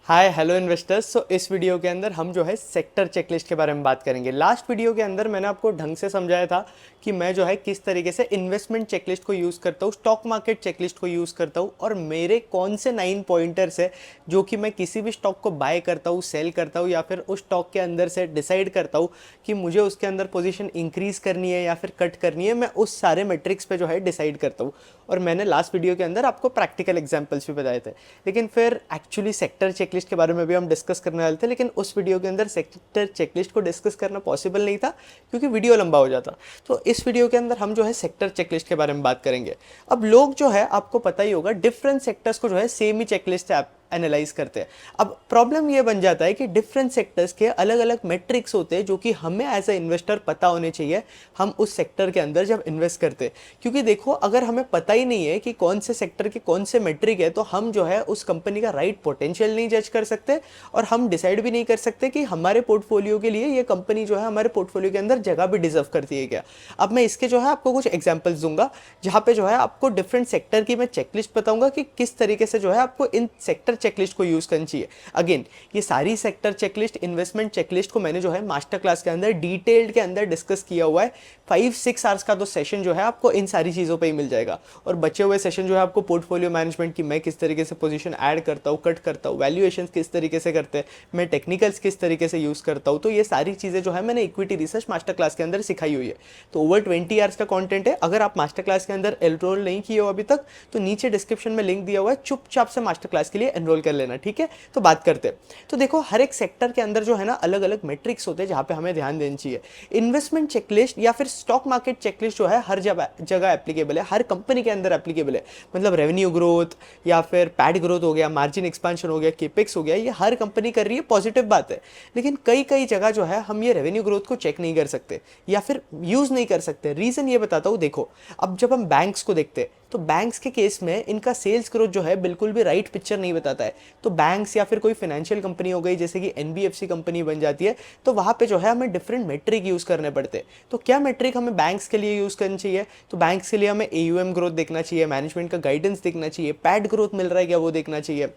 Hi hello investors. इस video के अंदर हम जो है सेक्टर चेकलिस्ट के बारे में बात करेंगे। लास्ट वीडियो के अंदर मैंने आपको ढंग से समझाया था कि मैं जो है किस तरीके से इन्वेस्टमेंट चेकलिस्ट को यूज़ करता हूँ, स्टॉक मार्केट चेकलिस्ट को यूज़ करता हूँ और मेरे कौन से 9 पॉइंटर्स है जो कि मैं किसी भी स्टॉक को बाय करता हूँ, सेल करता हूँ या फिर उस स्टॉक के अंदर से डिसाइड करता हूँ कि मुझे उसके अंदर पोजीशन इंक्रीज करनी है या फिर कट करनी है। मैं उस सारे मेट्रिक्स पे जो है डिसाइड करता हूँ और मैंने लास्ट वीडियो के अंदर आपको प्रैक्टिकल एग्जांपल्स भी बताए थे। लेकिन फिर एक्चुअली सेक्टर चेकलिस्ट के बारे में भी हम डिस्कस करने वाले थे, लेकिन उस वीडियो के अंदर सेक्टर चेकलिस्ट को डिस्कस करना पॉसिबल नहीं था क्योंकि वीडियो लंबा हो जाता। तो इस वीडियो के अंदर हम जो है सेक्टर चेकलिस्ट के बारे में बात करेंगे। अब लोग जो है आपको पता ही होगा डिफरेंट सेक्टर्स को जो है सेम ही चेकलिस्ट से एनालाइज करते हैं। अब प्रॉब्लम ये बन जाता है कि डिफरेंट सेक्टर्स के अलग अलग मेट्रिक्स होते हैं जो कि हमें एज अ इन्वेस्टर पता होने चाहिए हम उस सेक्टर के अंदर जब इन्वेस्ट करते हैं। क्योंकि देखो, अगर हमें पता ही नहीं है कि कौन से सेक्टर के कौन से मेट्रिक है तो हम जो है उस कंपनी का राइट पोटेंशियल नहीं जज कर सकते और हम डिसाइड भी नहीं कर सकते कि हमारे पोर्टफोलियो के लिए ये कंपनी जो है हमारे पोर्टफोलियो के अंदर जगह भी डिजर्व करती है क्या। अब मैं इसके जो है आपको कुछ एग्जांपल्स दूंगा जहां पे जो है आपको डिफरेंट सेक्टर की मैं चेकलिस्ट बताऊंगा कि किस तरीके से जो है आपको इन सेक्टर चेकलिस्ट को यूज करनी चाहिए। अगेन, ये सारी सेक्टर चेकलिस्ट, इन्वेस्टमेंट चेकलिस्ट को मैंने जो है मास्टर क्लास के अंदर डिटेल्ड के अंदर डिस्कस किया हुआ है। 5-6 आवर्स का तो सेशन जो है आपको इन सारी चीज़ों पे ही मिल जाएगा और बचे हुए सेशन जो है आपको पोर्टफोलियो मैनेजमेंट की मैं किस तरीके से पोजीशन ऐड करता हूँ, कट करता हूँ, वैल्यूएशन किस तरीके से करते हैं, मैं टेक्निकल्स किस तरीके से यूज़ करता हूँ, तो ये सारी चीज़ें जो है मैंने इक्विटी रिसर्च मास्टर क्लास के अंदर सिखाई हुई है। तो ओवर 20 आवर्स का कॉन्टेंट है। अगर आप मास्टर क्लास के अंदर एनरोल नहीं किए हो अभी तक तो नीचे डिस्क्रिप्शन में लिंक दिया हुआ है, चुपचाप से मास्टर क्लास के लिए एनरोल कर लेना, ठीक है। तो बात करते हैं। तो देखो, हर एक सेक्टर के अंदर जो है ना अलग अलग मेट्रिक्स होते हैं जहां पे हमें ध्यान देनी चाहिए। इन्वेस्टमेंट चेकलिस्ट या फिर स्टॉक मार्केट चेकलिस्ट जो है हर जगह एप्लीकेबल है, हर कंपनी के अंदर एप्लीकेबल है। मतलब रेवेन्यू ग्रोथ या फिर पैड ग्रोथ हो गया, मार्जिन एक्सपांशन हो गया, केपेक्स हो गया, ये हर कंपनी कर रही है, पॉजिटिव बात है। लेकिन कई कई जगह जो है हम ये रेवेन्यू ग्रोथ को चेक नहीं कर सकते या फिर यूज नहीं कर सकते। रीजन ये बताता हूँ। देखो, अब जब हम बैंक्स को देखते हैं तो बैंक्स के केस में इनका सेल्स ग्रोथ जो है बिल्कुल भी राइट पिक्चर नहीं बताता है। तो बैंक्स या फिर कोई फाइनेंशियल कंपनी हो गई जैसे कि एनबीएफसी कंपनी बन जाती है तो वहां पे जो है हमें डिफरेंट मेट्रिक यूज करने पड़ते हैं। तो क्या मेट्रिक हमें बैंक्स के लिए यूज करनी चाहिए? तो बैंक्स के लिए हमें एयूएम ग्रोथ देखना चाहिए, मैनेजमेंट का गाइडेंस देखना चाहिए, पैड ग्रोथ मिल रहा है क्या वो देखना चाहिए।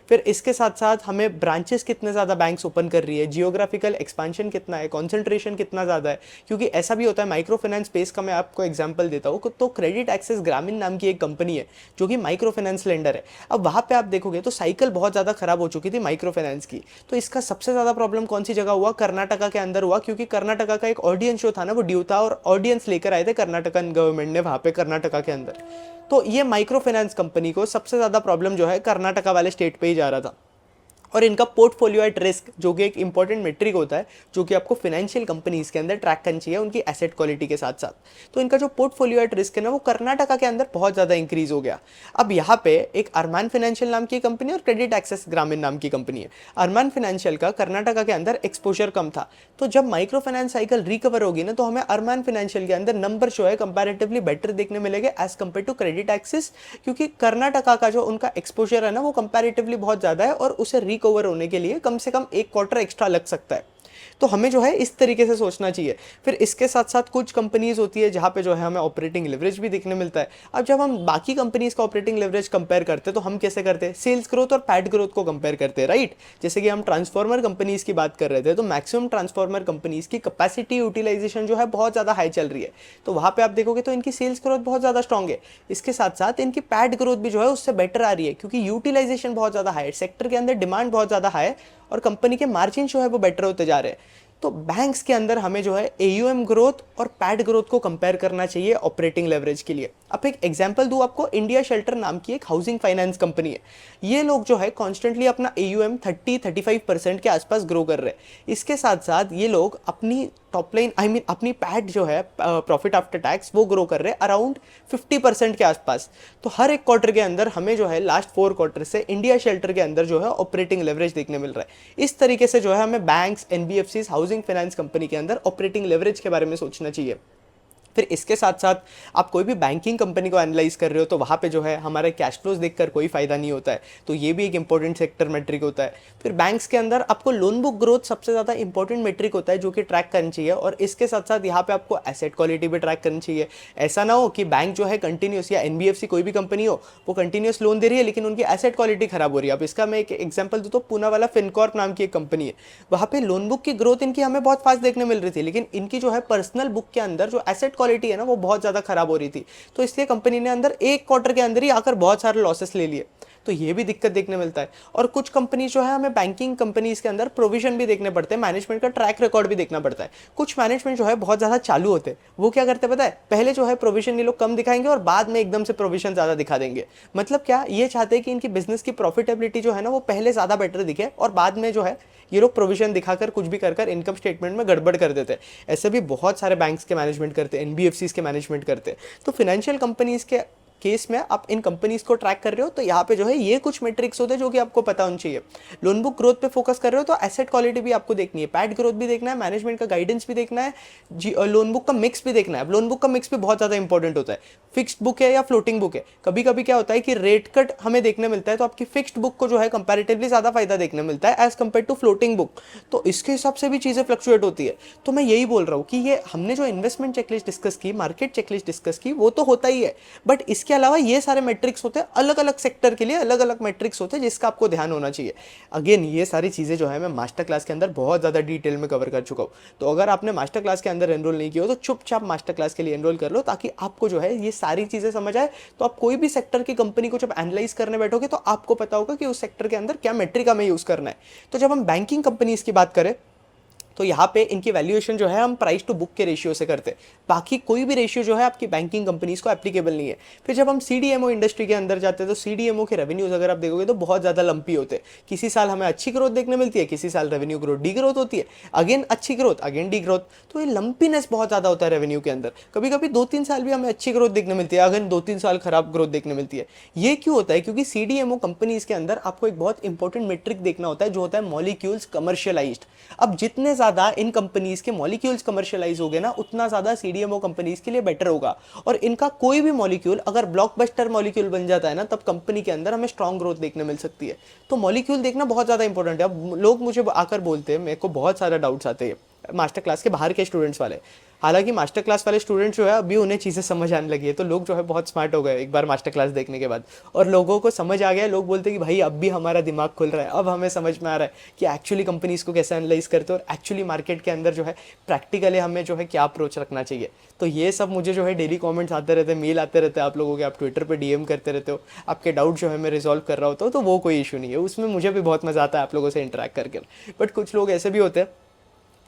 फिर इसके साथ साथ हमें ब्रांचेस कितने ज़्यादा बैंक्स ओपन कर रही है, जियोग्राफिकल एक्सपांशन कितना है, कॉन्सेंट्रेशन कितना ज़्यादा है। क्योंकि ऐसा भी होता है, माइक्रो फाइनेंस स्पेस का मैं आपको एग्जांपल देता हूँ तो क्रेडिट एक्सेस ग्रामीण नाम की एक कंपनी है जो कि माइक्रो फाइनेंस लेंडर है। अब वहाँ पे आप देखोगे तो साइकिल बहुत ज़्यादा खराब हो चुकी थी माइक्रो फाइनेंस की। तो इसका सबसे ज़्यादा प्रॉब्लम कौन सी जगह हुआ? कर्नाटका के अंदर हुआ, क्योंकि कर्नाटका का एक ऑडियंस जो था ना वो ड्यू था और ऑडियंस लेकर आए थे कर्नाटकन गवर्नमेंट ने वहाँ पे कर्नाटका के अंदर। तो ये माइक्रो फाइनेंस कंपनी को सबसे ज़्यादा प्रॉब्लम जो है कर्नाटका वाले स्टेट पे ही जा रहा था। और इनका पोर्टफोलियो एट रिस्क जो कि एक इंपॉर्टेंट मेट्रिक होता है जो कि आपको फाइनेंशियल कंपनीज के अंदर ट्रैक करनी चाहिए उनकी एसेट क्वालिटी के साथ साथ। तो इनका जो पोर्टफोलियो एट रिस्क है ना वो कर्नाटका के अंदर बहुत ज़्यादा इंक्रीज हो गया। अब यहाँ पे एक अरमान फाइनेंशियल नाम की कंपनी और क्रेडिट एक्सेस ग्रामीण नाम की कंपनी है। अरमान फाइनेंशियल का कर्नाटका के अंदर एक्सपोजर कम था। तो जब माइक्रो फाइनेंस साइकिल रिकवर होगी ना तो हमें अरमान फाइनेंशियल के अंदर नंबर जो है कंपैरेटिवली बेटर देखने मिलेंगे as compare to credit access, क्योंकि कर्नाटका का जो उनका एक्सपोजर है ना वो कंपैरेटिवली बहुत ज़्यादा है और उसे रिकवर होने के लिए कम से कम 1 क्वार्टर एक्स्ट्रा लग सकता है। तो हमें जो है इस तरीके से सोचना चाहिए। फिर इसके साथ साथ कुछ कंपनीज होती है जहां पे जो है हमें ऑपरेटिंग लेवरेज भी देखने मिलता है। अब जब हम बाकी कंपनीज का ऑपरेटिंग लेवरेज कंपेयर करते हैं तो हम कैसे करते हैं? सेल्स ग्रोथ और पैड ग्रोथ को कंपेयर करते हैं, राइट। जैसे कि हम ट्रांसफॉर्मर कंपनीज की बात कर रहे थे तो मैक्सिमम ट्रांसफॉर्मर कंपनीज की कैपेसिटी यूटिलाइजेशन जो है बहुत ज़्यादा हाई चल रही है। तो वहां पर आप देखोगे तो इनकी सेल्स ग्रोथ बहुत ज़्यादा स्ट्रॉग है। इसके साथ साथ इनकी पैड ग्रोथ भी जो है उससे बेटर आ रही है क्योंकि यूटिलाइजेशन बहुत ज़्यादा हाई है, सेक्टर के अंदर डिमांड बहुत ज़्यादा हाई है और कंपनी के मार्जिन जो है वो बेटर होते जा रहे हैं। तो बैंक्स के अंदर हमें जो है एयूएम ग्रोथ और पैड ग्रोथ को कंपेयर करना चाहिए ऑपरेटिंग लेवरेज के लिए। अब एक एग्जांपल दूं आपको, इंडिया शेल्टर नाम की एक हाउसिंग फाइनेंस कंपनी है। ये लोग जो है कॉन्स्टेंटली अपना एयूएम 30-35% के आसपास ग्रो कर रहे हैं। इसके साथ साथ ये लोग अपनी टॉप लाइन अपनी पैड जो है प्रॉफिट आफ्टर टैक्स वो ग्रो कर रहे हैं अराउंड 50% के आसपास। तो हर एक क्वार्टर के अंदर हमें जो है लास्ट 4 क्वार्टर से इंडिया शेल्टर के अंदर जो है ऑपरेटिंग लेवरेज देखने मिल रहा है। इस तरीके से जो है हमें banks, NBFC, housing finance company के अंदर ऑपरेटिंग लेवरेज के बारे में सोचना चाहिए। फिर इसके साथ साथ आप कोई भी बैंकिंग कंपनी को एनालाइज कर रहे हो तो वहाँ पे जो है हमारे कैश फ्लोज देखकर कोई फायदा नहीं होता है, तो ये भी एक इंपॉर्टेंट सेक्टर मेट्रिक होता है। फिर बैंक्स के अंदर आपको लोन बुक ग्रोथ सबसे ज़्यादा इंपॉर्टेंट मेट्रिक होता है जो कि ट्रैक करनी चाहिए, और इसके साथ साथ यहाँ पे आपको एसेट क्वालिटी भी ट्रैक करनी चाहिए। ऐसा ना हो कि बैंक जो है कंटिन्यूस, या एनबीएफसी कोई भी कंपनी हो वो कंटिन्यूस लोन दे रही है लेकिन उनकी एसेट क्वालिटी खराब हो रही है। अब इसका मैं एक एग्जांपल दूं तो पूना वाला फिनकॉर्प नाम की एक कंपनी है, वहाँ पे लोन बुक की ग्रोथ इनकी हमें बहुत फास्ट देखने मिल रही थी, लेकिन इनकी जो है पर्सनल बुक के अंदर जो एसेट क्वालिटी है ना वो बहुत ज़्यादा खराब हो रही थी, तो इसलिए कंपनी ने अंदर एक क्वार्टर के अंदर ही आकर बहुत सारे लॉसेस ले लिए। तो ये भी दिक्कत देखने मिलता है। और कुछ कंपनी जो है हमें बैंकिंग कंपनीज के अंदर प्रोविजन भी देखने पड़ते हैं, मैनेजमेंट का ट्रैक रिकॉर्ड भी देखना पड़ता है। कुछ मैनेजमेंट जो है बहुत ज़्यादा चालू होते हैं, वो क्या करते हैं पता है, पहले जो है प्रोविजन ये लोग कम दिखाएंगे और बाद में एकदम से प्रोविजन ज़्यादा दिखा देंगे। मतलब क्या, ये चाहते हैं कि इनकी बिजनेस की प्रॉफिटेबिलिटी जो है ना वो पहले ज़्यादा बेटर दिखे और बाद में जो है ये लोग प्रोविजन दिखाकर कुछ भी कर इनकम स्टेटमेंट में गड़बड़ कर देते हैं। ऐसे भी बहुत सारे बैंक्स के मैनेजमेंट करते हैं, एनबीएफसीज के मैनेजमेंट करते हैं। तो फाइनेंशियल कंपनीज के केस में आप इन कंपनीज को ट्रैक कर रहे हो तो यहाँ पे जो है ये कुछ मेट्रिक्स होते हैं जो कि आपको पता होना चाहिए। लोन बुक ग्रोथ पे फोकस कर रहे हो तो एसेट क्वालिटी भी आपको देखनी है, पैड ग्रोथ भी देखना है, मैनेजमेंट का गाइडेंस भी देखना है, लोन बुक का मिक्स भी देखना है। अब लोन बुक का मिक्स भी बहुत ज़्यादा इंपॉर्टेंट होता है, फिक्स्ड बुक है या फ्लोटिंग बुक है। कभी कभी क्या होता है कि रेट कट हमें देखने मिलता है तो आपकी फिक्स्ड बुक को जो है कंपैरेटिवली ज़्यादा फायदा देखने मिलता है as compare to floating book, तो इसके हिसाब से भी चीज़ें फ्लक्चुएट होती है। तो मैं यही बोल रहा हूँ कि ये हमने जो इन्वेस्टमेंट चेकलिस्ट डिस्कस की, मार्केट चेकलिस्ट डिस्कस की, वो तो होता ही है, बट इसके अलावा ये सारे मैट्रिक्स होते हैं, अलग अलग सेक्टर के लिए अलग अलग मैट्रिक्स होते हैं जिसका आपको ध्यान होना चाहिए। अगेन ये सारी चीज़ें जो है मैं मास्टर क्लास के अंदर बहुत ज़्यादा डिटेल में कवर कर चुका हूँ, तो अगर आपने मास्टर क्लास के अंदर एनरोल नहीं किया हो तो चुपचाप मास्टर क्लास के लिए एनरोल कर लो, ताकि आपको जो है ये सारी चीज़ें समझ आए। तो आप कोई भी सेक्टर की कंपनी को जब एनालाइज करने बैठोगे तो आपको पता होगा कि उस सेक्टर के अंदर क्या मेट्रिक हमें यूज़ करना है। तो जब हम बैंकिंग कंपनीज की बात करें तो यहाँ पे इनकी वैल्यूएशन जो है हम प्राइस टू बुक के रेशियो से करते हैं, बाकी कोई भी रेशियो जो है आपकी बैंकिंग कंपनीज को एप्लीकेबल नहीं है। फिर जब हम सीडीएमओ इंडस्ट्री के अंदर जाते हैं तो सीडीएमओ के रेवेन्यूज अगर आप देखोगे तो बहुत ज़्यादा लंपी होते हैं, किसी साल हमें अच्छी ग्रोथ देखने मिलती है, किसी साल रेवेन्यू ग्रोथ डी ग्रोथ होती है, अगेन अच्छी ग्रोथ अगेन डी ग्रोथ, तो ये लंपीनेस बहुत ज़्यादा होता है रेवेन्यू के अंदर। कभी कभी 2-3 साल भी हमें अच्छी ग्रोथ देखने मिलती है, अगेन 2-3 साल खराब ग्रोथ देखने मिलती है। ये क्यों होता है, क्योंकि सीडीएमओ कंपनीज के अंदर आपको एक बहुत इंपॉर्टेंट मेट्रिक देखना होता है जो होता है मॉलिक्यूल्स कमर्शियलाइज्ड। अब जितने ज़्यादा इन कंपनीज के मॉलिक्यूल्स कमर्शियलाइज हो गए ना उतना ज़्यादा सीडीएमओ कंपनीज के लिए बेटर होगा, और इनका कोई भी मॉलिक्यूल अगर ब्लॉकबस्टर मॉलिक्यूल बन जाता है ना तब कंपनी के अंदर हमें स्ट्रॉन्ग ग्रोथ देखने मिल सकती है। तो मॉलिक्यूल देखना बहुत ज़्यादा इंपॉर्टेंट है। अब लोग मुझे आकर बोलते हैं, मेरे को बहुत सारे डाउट्स आते हैं मास्टर क्लास के बाहर के स्टूडेंट्स वाले, हालांकि मास्टर क्लास वाले स्टूडेंट्स जो है अभी उन्हें चीज़ें समझ आने लगी है, तो लोग जो है बहुत स्मार्ट हो गए एक बार मास्टर क्लास देखने के बाद, और लोगों को समझ आ गया है। लोग बोलते हैं कि भाई अब भी हमारा दिमाग खुल रहा है, अब हमें समझ में आ रहा है कि एक्चुअली कंपनीज को कैसे एनालाइज करते हैं और एक्चुअली मार्केट के अंदर जो है प्रैक्टिकली हमें जो है क्या अप्रोच रखना चाहिए। तो ये सब मुझे जो है डेली कॉमेंट्स आते रहते हैं, मेल आते रहते हैं आप लोगों के, आप ट्विटर पर डीएम करते रहते हो, आपके डाउट जो है मैं रिजॉल्व कर रहा होता हूँ, तो वो कोई इशू नहीं है, उसमें मुझे भी बहुत मज़ा आता है आप लोगों से इंटरेक्ट करके। बट कुछ लोग ऐसे भी होते हैं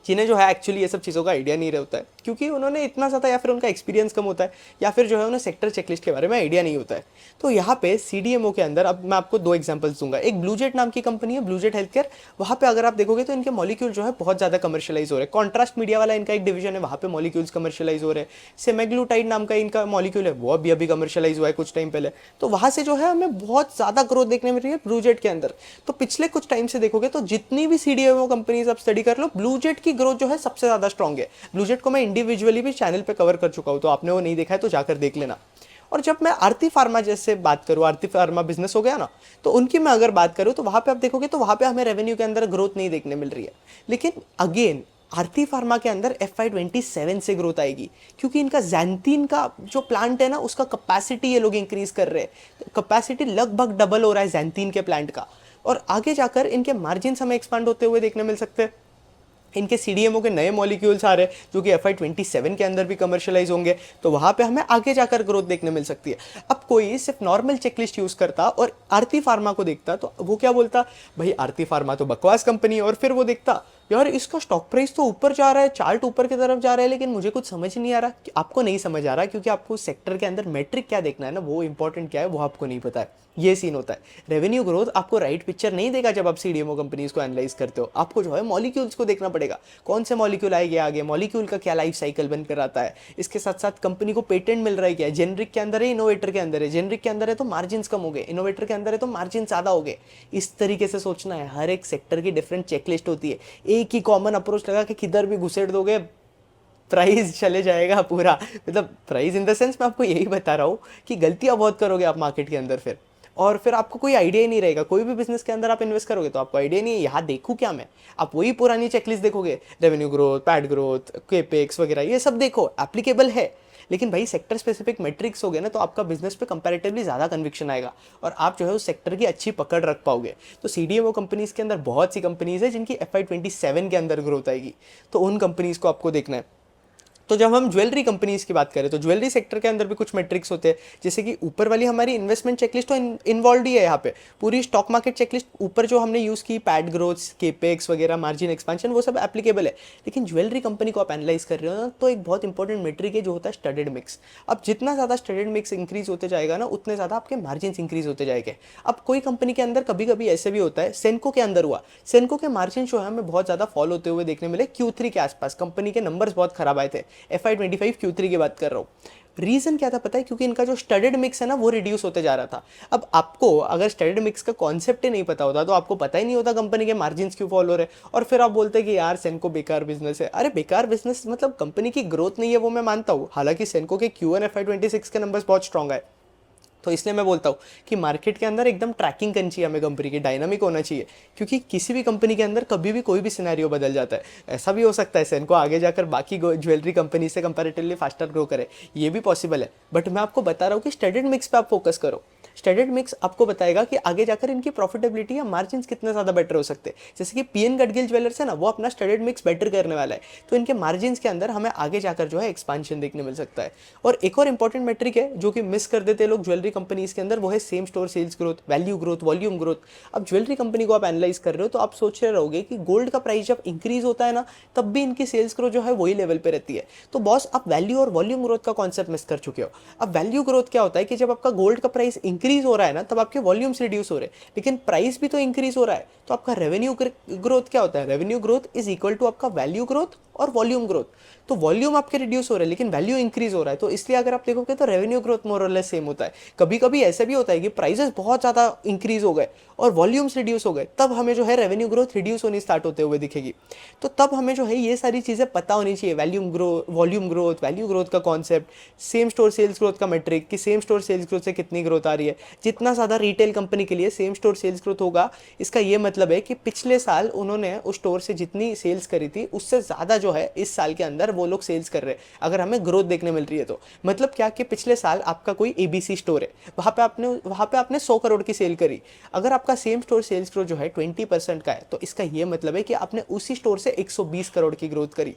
जिन्हें जो है एक्चुअली ये सब चीज़ों का आइडिया नहीं रहता है, क्योंकि उन्होंने इतना ज़्यादा या फिर उनका एक्सपीरियंस कम होता है या फिर जो है उन्हें सेक्टर चेकलिस्ट के बारे में आइडिया नहीं होता है। तो यहाँ पे सीडीएमओ के अंदर अब मैं आपको 2 एग्जांपल्स दूंगा। एक ब्लूजेट नाम की कंपनी है, ब्लूजेट हेल्थ केयर, वहाँ पे अगर आप देखोगे तो इनके मॉलिक्यूल जो है बहुत ज़्यादा कमर्शियलाइज हो रहे हैं। कॉन्ट्रास्ट मीडिया वाला इनका एक डिवीजन है, वहाँ पे मॉलिक्यूल्स कमर्शियलाइज हो रहे हैं। सेमेग्लूटाइड नाम का इनका मॉलिक्यूल है, वो अभी अभी कमर्शियलाइज हुआ है कुछ टाइम पहले। तो वहाँ से जो है हमें बहुत ज़्यादा ग्रोथ देखने मिल रही है ब्लूजेट के अंदर। तो पिछले कुछ टाइम से देखोगे तो जितनी भी सीडीएमओ कंपनीज आप स्टडी कर लो, ब्लूजेट की ग्रोथ जो है सबसे ज़्यादा स्ट्रॉन्ग है। ब्लूजेट को मैं इंडिविजुअली भी चैनल पे कवर कर चुका हूँ, तो आपने वो नहीं देखा है तो जाकर देख लेना। और जब मैं आरती फार्मा जैसे बात करूँ, आरती फार्मा बिजनेस हो गया ना, तो उनकी मैं अगर बात करूँ तो वहाँ पे आप देखोगे तो वहाँ पे हमें रेवेन्यू के अंदर ग्रोथ नहीं देखने मिल रही है। लेकिन अगेन आरती फार्मा के अंदर FY27 से ग्रोथ आएगी, क्योंकि इनका जैंतीन का जो प्लांट है ना उसका कैपेसिटी ये लोग इंक्रीज कर रहे हैं। कैपेसिटी लगभग डबल हो रहा है जैंतीन के प्लांट का, और आगे जाकर इनके मार्जिन हमें एक्सपांड होते हुए देखने मिल सकते हैं। इनके सीडीएमओ के नए मॉलिक्यूल्स आ रहे हैं जो कि FY27 के अंदर भी कमर्शियलाइज होंगे, तो वहाँ पे हमें आगे जाकर ग्रोथ देखने मिल सकती है। अब कोई सिर्फ नॉर्मल चेकलिस्ट यूज़ करता और आरती फार्मा को देखता तो वो क्या बोलता, भाई आरती फार्मा तो बकवास कंपनी है, और फिर वो देखता यार इसका स्टॉक प्राइस तो ऊपर जा रहा है, चार्ट ऊपर की तरफ जा रहा है, लेकिन मुझे कुछ समझ नहीं आ रहा। कि आपको नहीं समझ आ रहा क्योंकि आपको सेक्टर के अंदर मेट्रिक क्या देखना है ना, वो इंपॉर्टेंट क्या है वो आपको नहीं पता है। ये सीन होता है। रेवेन्यू ग्रोथ आपको राइट पिक्चर नहीं देगा जब आप सीडीएमओ कंपनीज को एनालाइज करते हो, आपको जो है मॉलिक्यूल्स को देखना पड़ेगा, कौन से मॉलिक्यूल आएंगे आगे, मॉलिक्यूल का क्या लाइफ साइकिल बनकर आता है, इसके साथ साथ कंपनी को पेटेंट मिल रहा है क्या, जेनरिक के अंदर है इनोवेटर के अंदर है, जेनरिक के अंदर है तो मार्जिन कम हो गए, इनोवेटर के अंदर है तो मार्जिन ज़्यादा हो गए। इस तरीके से सोचना है। हर एक सेक्टर की डिफरेंट चेकलिस्ट होती है, एक ही कॉमन अप्रोच लगा कि किधर भी घुसेड़ दोगे प्राइस चले जाएगा पूरा। मतलब प्राइस इन द सेंस मैं आपको यही बता रहा हूँ कि गलतियाँ बहुत करोगे आप मार्केट के अंदर फिर, और फिर आपको कोई आइडिया ही नहीं रहेगा। कोई भी बिजनेस के अंदर आप इन्वेस्ट करोगे तो आपको आइडिया नहीं है यहाँ देखूँ क्या मैं, आप वही पुरानी चेकलिस्ट देखोगे, revenue growth, pad growth, capex वगैरह ये सब देखो, एप्लीकेबल है, लेकिन भाई सेक्टर स्पेसिफिक मेट्रिक्स हो गए ना तो आपका बिजनेस पे कंपैरेटिवली ज़्यादा कन्विक्शन आएगा और आप जो है उस सेक्टर की अच्छी पकड़ रख पाओगे। तो सीडीएमओ कंपनीज के अंदर बहुत सी कंपनीज है जिनकी FY27 के अंदर ग्रोथ आएगी, तो उन कंपनीज को आपको देखना है। तो जब हम ज्वेलरी कंपनीज की बात करें तो ज्वेलरी सेक्टर के अंदर भी कुछ मेट्रिक्स होते हैं, जैसे कि ऊपर वाली हमारी इन्वेस्टमेंट चेकलिस्ट तो इन्वॉल्व ही है यहाँ पे, पूरी स्टॉक मार्केट चेकलिस्ट ऊपर जो हमने यूज़ की, पैड ग्रोथ, केपेक्स वगैरह, मार्जिन एक्सपेंशन, वो सब एप्लीकेबल है। लेकिन ज्वेलरी कंपनी को आप एनालाइज कर रहे हो ना तो एक बहुत इंपॉर्टेंट मेट्रिक है जो होता है स्टडेड मिक्स। अब जितना ज़्यादा स्टडेड मिक्स इंक्रीज होते जाएगा ना उतने ज़्यादा आपके मार्जिन इंक्रीज होते जाएंगे। अब कोई कंपनी के अंदर कभी कभी ऐसे भी होता है, सेनको के अंदर हुआ, सेनको के मार्जिन जो है हमें बहुत ज़्यादा फॉल होते हुए देखने मिले Q3 के आसपास, कंपनी के नंबर्स बहुत खराब आए थे, FY25 Q3 की बात कर रहा हूँ। रीजन क्या था पता है? क्योंकि इनका जो स्टडेड मिक्स है ना वो रिड्यूस होते जा रहा था। अब आपको अगर स्टडेड मिक्स का कॉन्सेप्ट ही नहीं पता होता तो आपको पता ही नहीं होता कंपनी के मार्जिन्स क्यों फॉल हो रहे हैं, और फिर आप बोलते हैं कि यार सेनको बेकार बिजनेस है। अरे बेकार बिजनेस मतलब कंपनी की ग्रोथ नहीं है वो मैं मानता हूँ, हालांकि सेनको के Q1 FY26 के नंबर्स बहुत स्ट्रॉन्ग है। तो इसलिए मैं बोलता हूँ कि मार्केट के अंदर एकदम ट्रैकिंग करनी चाहिए हमें, कंपनी की डायनामिक होना चाहिए, क्योंकि किसी भी कंपनी के अंदर कभी भी कोई भी सिनेरियो बदल जाता है। ऐसा भी हो सकता है सेनको आगे जाकर बाकी ज्वेलरी कंपनी से कंपैरेटिवली फास्टर ग्रो करे, ये भी पॉसिबल है। बट मैं आपको बता रहा हूँ कि स्टडेड मिक्स पे आप फोकस करो। स्टडेड मिक्स आपको बताएगा कि आगे जाकर इनकी प्रॉफिटेबिलिटी या मार्जिन कितने ज़्यादा बेटर हो सकते हैं। जैसे कि पीएन गडगिल ज्वेलर्स है ना, वो अपना स्टडेड मिक्स बेटर करने वाला है, तो इनके मार्जिन के अंदर हमें आगे जाकर जो है एक्सपांशन देखने मिल सकता है। और एक और इंपॉर्टेंट मेट्रिक है जो कि मिस कर देते हैं लोग ज्वेलरी कंपनीज के अंदर, वो है same store sales growth, value growth, volume growth. अब ज्वेलरी कंपनी को आप एनालाइज कर रहे हो तो आप सोच रहे रहोगे कि गोल्ड का प्राइस जब इंक्रीज होता है ना तब भी इनकी सेल्स ग्रोथ जो है वही लेवल पे रहती है। तो बॉस आप वैल्यू और वॉल्यूम ग्रोथ का कॉन्सेप्ट मिस कर चुके हो। अब वैल्यू ग्रोथ क्या होता है कि जब आपका गोल्ड का प्राइस इंक्रीज हो रहा है ना तब आपके वॉल्यूम्स रिड्यूस हो रहे हैं, लेकिन प्राइस भी तो इंक्रीज हो रहा है, तो आपका रेवेन्यू ग्रोथ क्या होता है? Revenue growth is equal to आपका वैल्यू ग्रोथ और वॉल्यूम ग्रोथ। तो वॉल्यूम आपके रिड्यूस हो रहे हैं लेकिन वैल्यू इंक्रीज हो रहा है, तो इसलिए अगर आप देखोगे तो रेवेन्यू ग्रोथ मोर और लेस सेम होता है। कभी कभी ऐसा भी होता है कि प्राइसेस बहुत ज़्यादा इंक्रीज हो गए और वॉल्यूम्स रिड्यूस हो गए, तब हमें जो है रेवेन्यू ग्रोथ रिड्यूस होनी स्टार्ट होते हुए दिखेगी। तो तब हमें जो है ये सारी चीज़ें पता होनी चाहिए, वॉल्यूम ग्रोथ, वैल्यू ग्रोथ का concept, same store sales growth का मेट्रिक कि सेम स्टोर सेल्स ग्रोथ से कितनी ग्रोथ आ रही है। जितना ज़्यादा रिटेल कंपनी के लिए सेम स्टोर सेल्स ग्रोथ होगा, इसका ये मतलब है कि पिछले साल उन्होंने उस स्टोर से जितनी सेल्स करी थी उससे ज़्यादा जो है इस साल के अंदर वो लोग सेल्स कर रहे हैं, अगर हमें ग्रोथ देखने मिल रही है तो। मतलब क्या कि पिछले साल आपका कोई ABC स्टोर है, वहाँ पे आपने 100 करोड़ की सेल करी, अगर आपका सेम स्टोर सेल्स ग्रोथ जो है 20% का है तो इसका ये मतलब है कि आपने उसी स्टोर से 120 करोड़ की ग्रोथ करी।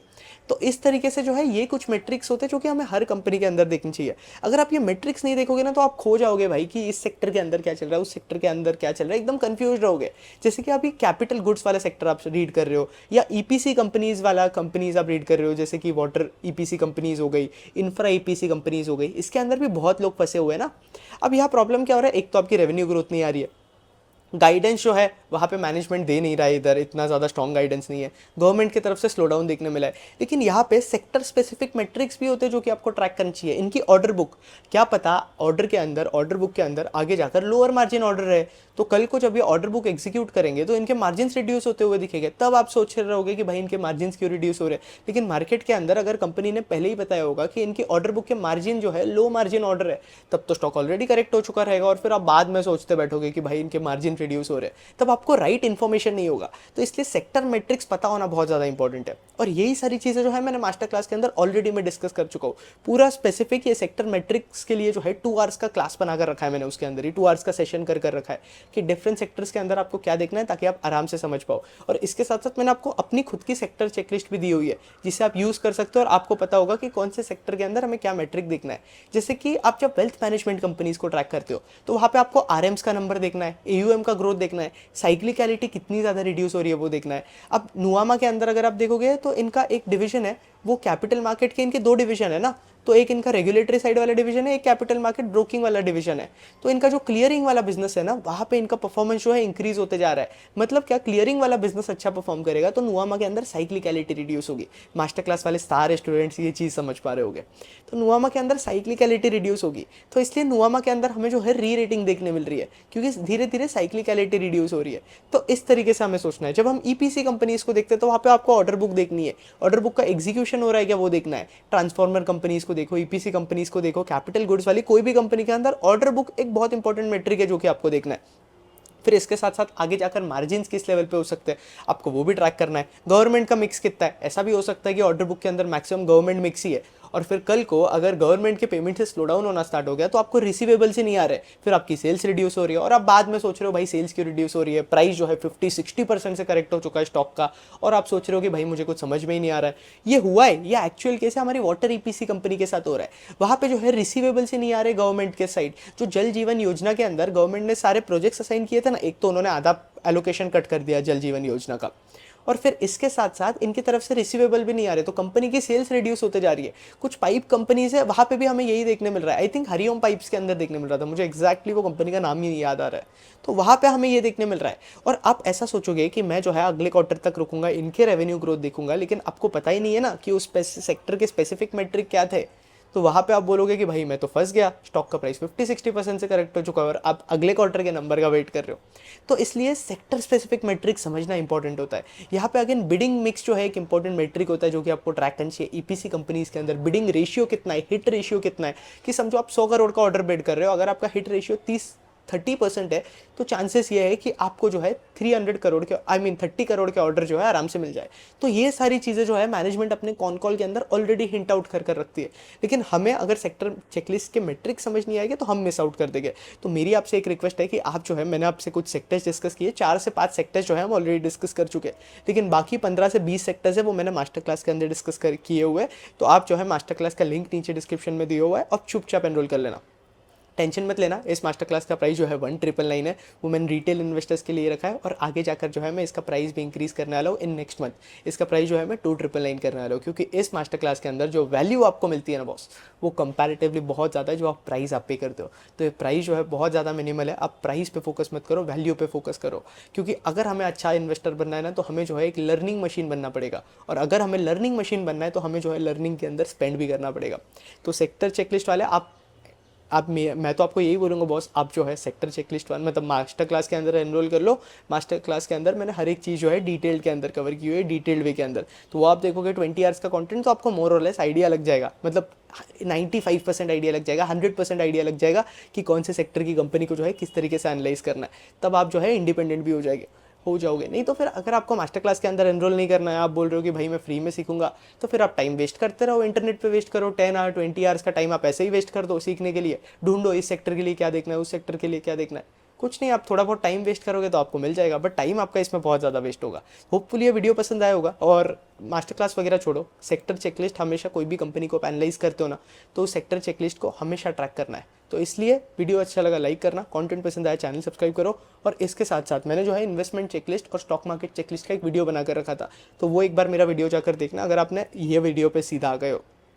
तो इस तरीके से जो है ये कुछ मेट्रिक्स होते हैं जो कि हमें हर कंपनी के अंदर देखनी चाहिए। अगर आप ये मेट्रिक्स नहीं देखोगे ना तो आप खो जाओगे भाई कि इस सेक्टर के अंदर क्या चल रहा है, उस सेक्टर के अंदर क्या चल रहा है, एकदम कंफ्यूज रहोगे। जैसे कि अभी कैपिटल गुड्स वाला सेक्टर आप रीड कर रहे हो या EPC कंपनीज वाला कंपनीज आप रीड कर रहे हो, जैसे कि वाटर EPC कंपनीज हो गई, इंफ्रा EPC कंपनीज हो गई, इसके अंदर भी बहुत लोग फंसे हुए हैं ना। अब यहाँ प्रॉब्लम क्या हो रहा है? एक तो आपकी रेवेन्यू ग्रोथ नहीं आ रही है, गाइडेंस जो है वहाँ पे मैनेजमेंट दे नहीं रहा है, इधर इतना ज़्यादा स्ट्रॉन्ग गाइडेंस नहीं है, गवर्नमेंट की तरफ से स्लो डाउन देखने मिला है। लेकिन यहाँ पे सेक्टर स्पेसिफिक मैट्रिक्स भी होते हैं जो कि आपको ट्रैक करनी चाहिए। इनकी ऑर्डर बुक, क्या पता ऑर्डर बुक के अंदर आगे जाकर लोअर मार्जिन ऑर्डर है, तो कल को जब ये ऑर्डर बुक एग्जीक्यूट करेंगे तो इनके मार्जिन रिड्यूस होते हुए दिखेंगे, तब आप सोच रहे होगे कि भाई इनके मार्जिन क्यों रिड्यूस हो रहे हैं। लेकिन मार्केट के अंदर अगर कंपनी ने पहले ही बताया होगा कि इनकी ऑर्डर बुक के मार्जिन जो है लो मार्जिन ऑर्डर है, तब तो स्टॉक ऑलरेडी करेक्ट हो चुका रहेगा, और फिर आप बाद में सोचते बैठोगे कि भाई इनके मार्जिन रिड्यूस हो रहे हैं, तब आपको राइट इन्फॉर्मेशन नहीं होगा। तो इसलिए सेक्टर मैट्रिक्स पता होना बहुत ज़्यादा इंपॉर्टेंट है। और यही सारी चीज़ें जो है मैंने मास्टर क्लास के अंदर ऑलरेडी मैं डिस्कस कर चुका हूँ। पूरा स्पेसिफिक ये सेक्टर मैट्रिक्स के लिए जो है 2 आवर्स का क्लास बनाकर रखा है मैंने, उसके अंदर ही 2 आवर्स का सेशन कर रखा है कि डिफरेंट सेक्टर्स के अंदर आपको क्या देखना है ताकि आप आराम से समझ पाओ। और इसके साथ साथ मैंने आपको अपनी खुद की सेक्टर चेकलिस्ट भी दी हुई है जिसे आप यूज़ कर सकते हो और आपको पता होगा कि कौन से सेक्टर के अंदर हमें क्या मैट्रिक देखना है। जैसे कि आप जब वेल्थ मैनेजमेंट कंपनीज को ट्रैक करते हो तो वहाँ पे आपको RMs का नंबर देखना है, AUM का ग्रोथ देखना है, साइक्लिकलिटी कितनी ज़्यादा रिड्यूस हो रही है वो देखना है। अब नुआमा के अंदर अगर आप देखोगे तो इनका एक डिवीजन है, वो कैपिटल मार्केट के इनके 2 डिवीजन है ना, तो एक इनका रेगुलेटरी साइड वाला डिवीजन है, एक कैपिटल मार्केट ब्रोकिंग वाला डिवीजन है। तो इनका जो क्लियरिंग वाला बिजनेस है ना, वहाँ पे इनका परफॉर्मेंस जो है इंक्रीज होते जा रहा है। मतलब क्या, क्लियरिंग वाला बिजनेस अच्छा परफॉर्म करेगा तो नुवामा के अंदर साइक्लिकलिटी रिड्यूस होगी। मास्टर क्लास वाले सारे स्टूडेंट्स ये चीज़ समझ पा रहे होंगे। तो नुवामा के अंदर साइक्लिकलिटी रिड्यूस होगी, तो इसलिए नुवामा के अंदर हमें जो है री रेटिंग देखने मिल रही है, क्योंकि धीरे धीरे साइक्लिकलिटी रिड्यूस हो रही है। तो इस तरीके से हमें सोचना है। जब हम ईपीसी कंपनीज को देखते हैं तो वहाँ पे आपको ऑर्डर बुक देखनी है, ऑर्डर बुक का एग्जीक्यूशन हो रहा है क्या वो देखना है। ट्रांसफॉर्मर कंपनीज को देखो, ईपीसी कंपनीज को देखो, कैपिटल गुड्स वाली कोई भी कंपनी के अंदर ऑर्डर बुक एक बहुत इंपॉर्टेंट मेट्रिक है जो कि आपको देखना है। फिर इसके साथ साथ आगे जाकर मार्जिन किस लेवल पे हो सकते हैं आपको वो भी ट्रैक करना है। गवर्नमेंट का मिक्स कितना है, ऐसा भी हो सकता है कि ऑर्डर बुक के अंदर मैक्सिमम गवर्नमेंट मिक्स ही है, और फिर कल को अगर गवर्नमेंट के पेमेंट से स्लो डाउन होना स्टार्ट हो गया तो आपको रिसीवेबल से नहीं आ रहे, फिर आपकी सेल्स रिड्यूस हो रही है, और आप बाद में सोच रहे हो भाई सेल्स क्यों रिड्यूस हो रही है, प्राइस जो है 50-60% से करेक्ट हो चुका है स्टॉक का, और आप सोच रहे हो कि भाई मुझे कुछ समझ में ही नहीं आ रहा है। ये हुआ है, ये एक्चुअल केस है, हमारी वाटर ईपीसी कंपनी के साथ हो रहा है। वहाँ पे जो है रिसीवेबल से नहीं आ रहे गवर्नमेंट के साइड। जो जल जीवन योजना के अंदर गवर्नमेंट ने सारे प्रोजेक्ट्स असाइन किए थे ना, एक तो उन्होंने आधा एलोकेशन कट कर दिया जल जीवन योजना का, और फिर इसके साथ साथ इनकी तरफ से रिसीवेबल भी नहीं आ रहे, तो कंपनी की सेल्स रिड्यूस होते जा रही है। कुछ पाइप कंपनीज है, वहाँ पे भी हमें यही देखने मिल रहा है। आई थिंक हरिओम पाइप्स के अंदर देखने मिल रहा था, मुझे एक्जैक्टली वो कंपनी का नाम ही नहीं याद आ रहा है। तो वहाँ पे हमें ये देखने मिल रहा है। और आप ऐसा सोचोगे कि मैं जो है अगले क्वार्टर तक रुकूंगा, इनके रेवेन्यू ग्रोथ देखूंगा, लेकिन आपको पता ही नहीं है ना कि उस सेक्टर के स्पेसिफिक मेट्रिक क्या थे। तो वहाँ पे आप बोलोगे कि भाई मैं तो फंस गया, स्टॉक का प्राइस 50-60% से करेक्ट हो चुका है और आप अगले क्वार्टर के नंबर का वेट कर रहे हो। तो इसलिए सेक्टर स्पेसिफिक मेट्रिक समझना इंपॉर्टेंट होता है। यहाँ पे अगेन बिडिंग मिक्स जो है एक इंपॉर्टेंट मेट्रिक होता है जो कि आपको ट्रैक करना चाहिए। ईपीसी कंपनीज के अंदर बिडिंग रेशियो कितना है, हिट रेशियो कितना है, कि समझो आप 100 करोड़ का ऑर्डर बिड कर रहे हो, अगर आपका हिट रेशियो 30% है तो चांसेस ये है कि आपको जो है 300 करोड़ के 30 करोड़ के ऑर्डर जो है आराम से मिल जाए। तो ये सारी चीज़ें जो है मैनेजमेंट अपने कॉन कॉल के अंदर ऑलरेडी हिंट आउट कर रखती है, लेकिन हमें अगर सेक्टर चेकलिस्ट के मेट्रिक समझ नहीं आएंगे तो हम मिस आउट कर देंगे। तो मेरी आपसे एक रिक्वेस्ट है कि आप जो है, मैंने आपसे कुछ सेक्टर्स डिस्कस किए, 4 से 5 सेक्टर्स जो है हम ऑलरेडी डिस्कस कर चुके हैं, लेकिन बाकी 15 से 20 सेक्टर्स है वो मैंने मास्टर क्लास के अंदर डिस्कस किए हुए हैं। तो आप जो है मास्टर क्लास का लिंक नीचे डिस्क्रिप्शन में दिया हुआ है, अब चुपचाप एनरोल कर लेना। टेंशन मत लेना, इस मास्टर क्लास का प्राइस जो है 1999 है, वो मैंने रिटेल इन्वेस्टर्स के लिए रखा है, और आगे जाकर जो है मैं इसका प्राइस भी इंक्रीज़ करने वाला हूँ इन नेक्स्ट मंथ। इसका प्राइस जो है मैं 2999 करने वाला हूँ, क्योंकि इस मास्टर क्लास के अंदर जो वैल्यू आपको मिलती है ना बॉस, वो कंपैरेटिवली बहुत ज़्यादा है जो आप प्राइस आप पे करते हो। तो ये प्राइस जो है बहुत ज़्यादा मिनिमल है, आप प्राइस पे फोकस मत करो, वैल्यू पे फोकस करो, क्योंकि अगर हमें अच्छा इन्वेस्टर बनना है ना तो हमें जो है एक लर्निंग मशीन बनना पड़ेगा, और अगर हमें लर्निंग मशीन बनना है तो हमें जो है लर्निंग के अंदर स्पेंड भी करना पड़ेगा। तो सेक्टर चेकलिस्ट वाले मैं तो आपको यही बोलूँगा बॉस, आप जो है सेक्टर चेकलिस्ट वन मतलब मास्टर क्लास के अंदर एनरोल कर लो। मास्टर क्लास के अंदर मैंने हर एक चीज़ जो है डिटेल के अंदर कवर की हुई है, डिटेल्ड वे के अंदर। तो वो आप देखोगे 20 आवर्स का कंटेंट, तो आपको मोर और लेस आइडिया लग जाएगा, मतलब 95% आइडिया लग जाएगा, 100% आइडिया लग जाएगा कि कौन से सेक्टर की कंपनी को जो है किस तरीके से एनालाइज करना है। तब आप जो है इंडिपेंडेंट भी हो जाओगे। नहीं तो फिर अगर आपको मास्टर क्लास के अंदर एनरोल नहीं करना है, आप बोल रहे हो कि भाई मैं फ्री में सीखूंगा, तो फिर आप टाइम वेस्ट करते रहो, इंटरनेट पे वेस्ट करो, 10 आवर 20 आवर्स का टाइम आप ऐसे ही वेस्ट कर दो सीखने के लिए। ढूंढो इस सेक्टर के लिए क्या देखना है, उस सेक्टर के लिए क्या देखना है, कुछ नहीं, आप थोड़ा बहुत टाइम वेस्ट करोगे तो आपको मिल जाएगा, बट टाइम आपका इसमें बहुत ज़्यादा वेस्ट होगा। होपफुली ये वीडियो पसंद आया होगा, और मास्टर क्लास वगैरह छोड़ो, सेक्टर चेकलिस्ट हमेशा कोई भी कंपनी को एनालाइज करते हो ना, तो उस सेक्टर चेकलिस्ट को हमेशा ट्रैक करना है। तो इसलिए वीडियो अच्छा लगा लाइक करना, कंटेंट पसंद आया चैनल सब्सक्राइब करो, और इसके साथ साथ मैंने जो है इन्वेस्टमेंट चेकलिस्ट और स्टॉक मार्केट चेकलिस्ट का एक वीडियो बनाकर रखा था, तो वो एक बार मेरा वीडियो जाकर देखना अगर आपने ये वीडियो पे सीधा आ गए हो।